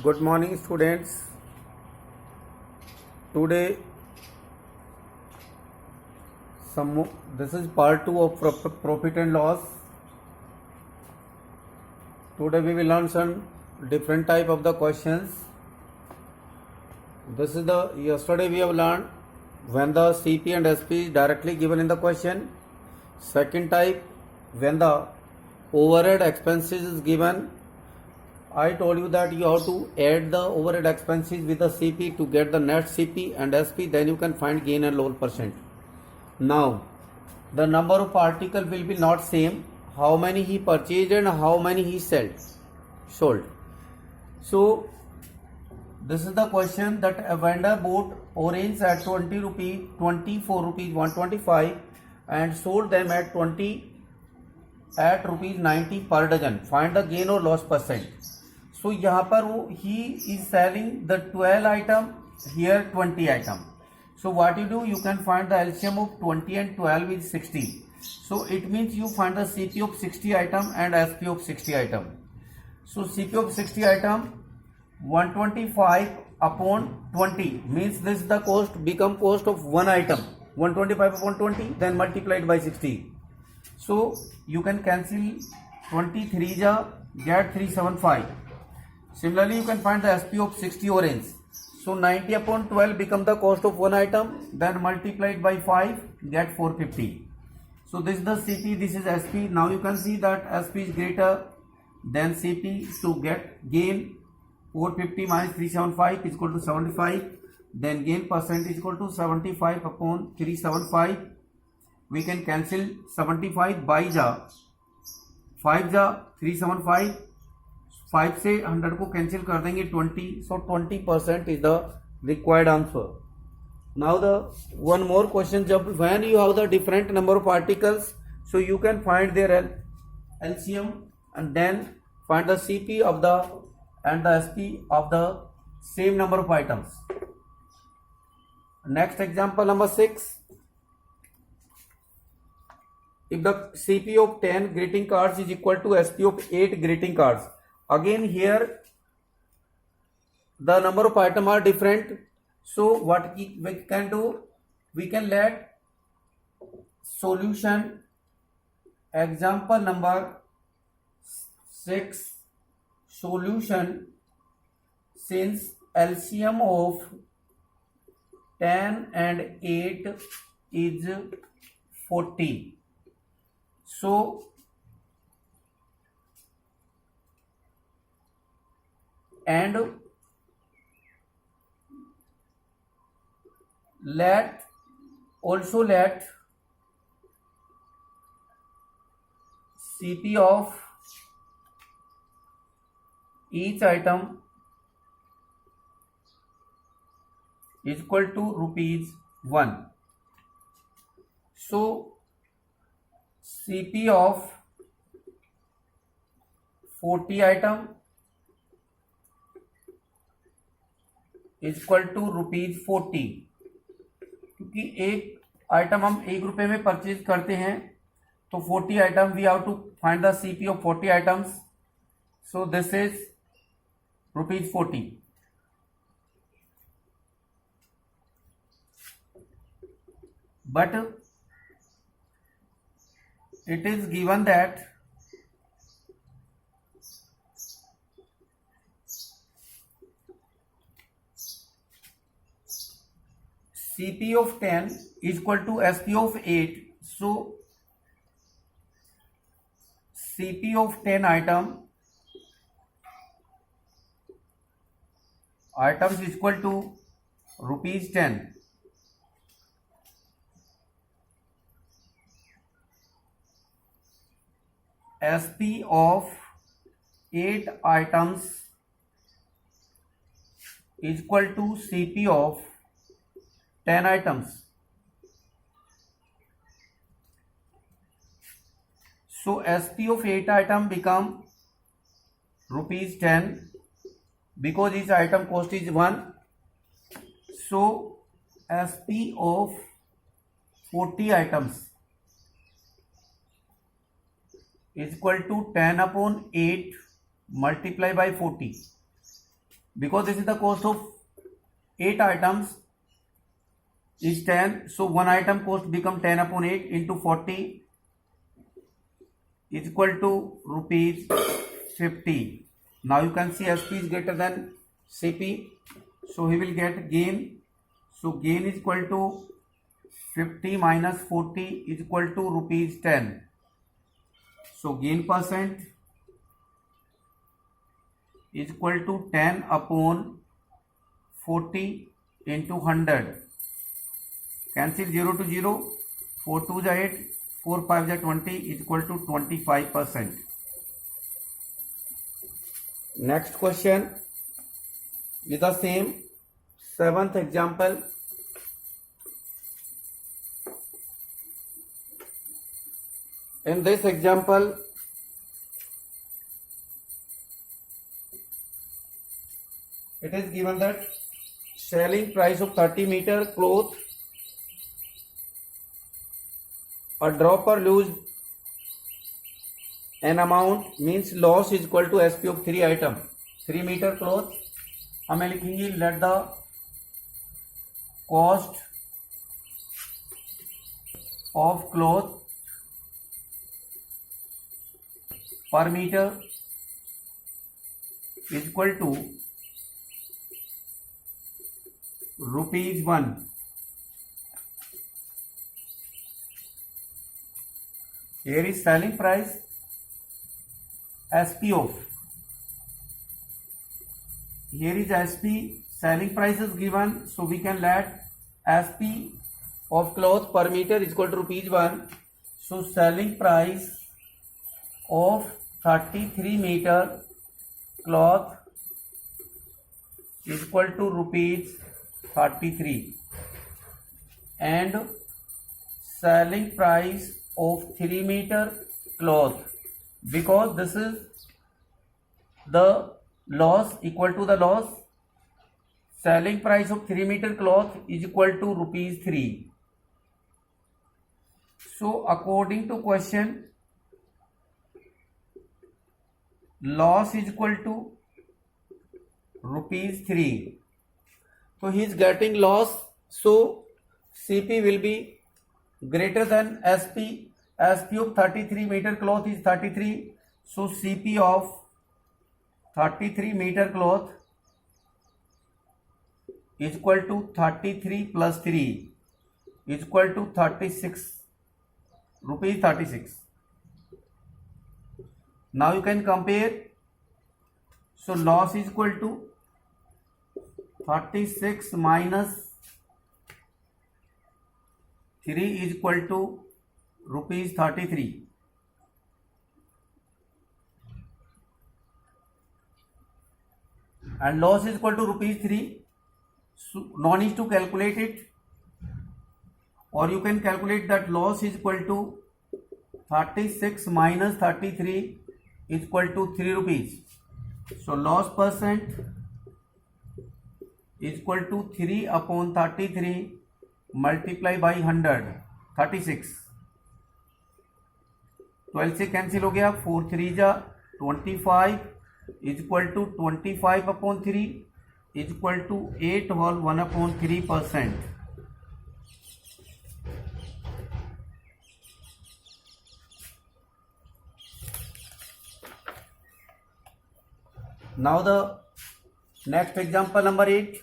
Good morning, students. Today, this is part 2 of profit and loss. Today we will learn some different type of the questions. Yesterday we have learned when the CP and SP is directly given in the question. Second type, when the overhead expenses is given. I told you that you have to add the overhead expenses with the CP to get the net CP and SP, then you can find gain and loss percent. Now, the number of article will be not same, how many he purchased and how many he sold. So, this is the question that a vendor bought orange at 20 rupees, 24 rupees 125 and sold them at rupees 90 per dozen. Find the gain or loss percent. So यहाँ पर वो he is selling the 12 item, here 20 item. So what you do, you can find the LCM of 20 and 12 is 60. So it means you find the CP of 60 item and SP of 60 item. So CP of 60 item 125 upon 20 means this is the cost, become cost of one item, 125 upon 20, then multiplied by 60. So you can cancel 23 ja, get 375. Similarly, you can find the SP of 60 orange. So 90 upon 12 become the cost of one item, then multiplied by 5, get 450. So this is the CP, this is SP. Now you can see that SP is greater than CP. So get gain 450 minus 375 is equal to 75. Then gain percent is equal to 75 upon 375. We can cancel 75 by ja, 5 ja 375, 5 से 100 को cancel कर देंगे 20, so 20% is the required answer. Now the one more question, when you have the different number of articles, so you can find their LCM and then find the CP of the and the SP of the same number of items. Next example number 6. If the CP of 10 greeting cards is equal to SP of 8 greeting cards, again here the number of items are different. So what we can do, we can let solution example number 6 solution, since LCM of 10 and 8 is 40. So and let CP of each item is equal to rupees 1. So CP of 40 item is equal to rupees 40. क्योंकि एक item हम 1 रुपये में purchase करते हैं, तो 40 item we have to find the CP of 40 items. So this is rupees 40. But it is given that CP of 10 is equal to SP of 8. So CP of 10 items is equal to rupees 10. SP of 8 items is equal to CP of 10 items. So SP of 8 item become rupees 10 because each item cost is 1. So SP of 40 items is equal to 10 upon 8 multiply by 40. Because this is the cost of 8 items is 10, so one item cost become 10 upon 8 into 40 is equal to rupees 50. Now you can see SP is greater than CP, so he will get gain. So gain is equal to 50 minus 40 is equal to rupees 10. So gain percent is equal to 10 upon 40 into 100. Cancel 0 to 0, 4 2 is 8, 4 5 is 20 is equal to 25%. Next question is the same, 7th example. In this example, it is given that selling price of 30 meter cloth, a drop or lose an amount means loss is equal to SP of 3 item. 3 meter cloth हमें लिखेंगे let the cost of cloth per meter is equal to rupees 1. Here is selling price SP of. Here is SP, selling price is given, so we can let SP of cloth per meter is equal to rupees 1. So selling price of 33 meter cloth is equal to rupees 33 and selling price of 3 meter cloth, because this is the loss equal to the loss, selling price of 3 meter cloth is equal to rupees 3. So according to question, loss is equal to rupees 3. So he is getting loss, so CP will be greater than SP. SP of 33 meter cloth is 33, so CP of 33 meter cloth is equal to 33 plus 3 is equal to 36 rupees 36. Now you can compare. So loss is equal to 36 minus 3 is equal to rupees 33. And loss is equal to rupees 3. So no need to calculate it, or you can calculate that loss is equal to 36 minus 33 is equal to 3 rupees. So loss percent is equal to 3 upon 33 multiply by 100, 36. 12 से cancel हो गया, 4 3 जा 25 is equal to 25 upon 3 is equal to 8 whole 1 upon 3%. Now the next example number 8.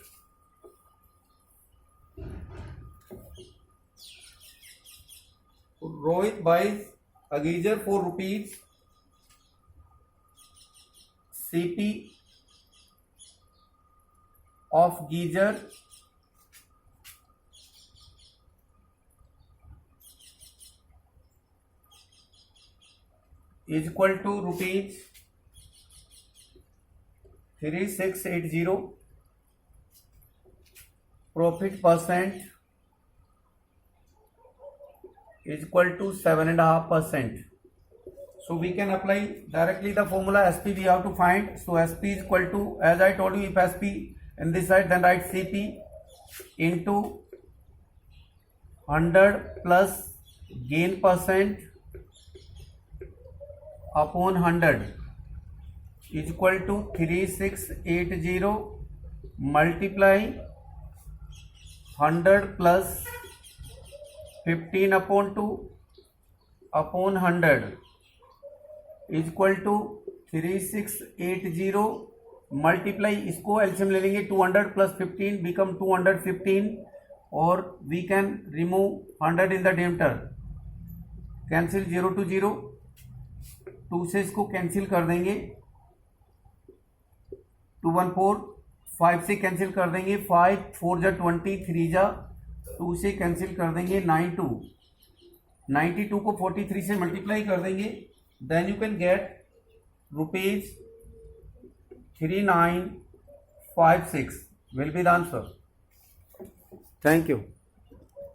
Rohit buys a geyser for rupees. CP of geyser is equal to rupees 3680. Profit percent is equal to 7.5%. So we can apply directly the formula SP we have to find. So SP is equal to, as I told you, if SP in this side, then write CP into 100 plus gain percent upon 100 is equal to 3680 multiply 100 plus 15 upon 2 upon 100 is equal to 3680 multiply, इसको LCM ले लेंगे, 200 plus 15 become 215 और we can remove 100 in the denominator, cancel 0 to 0, 2 से इसको cancel कर देंगे, 2 1 4, 5 से cancel कर देंगे, 5 4 जा 20, 3 जा 2 से कैंसिल कर देंगे, 92 को 43 से मल्टीप्लाई कर देंगे, then you can get ₹3956 will be the answer. Thank you.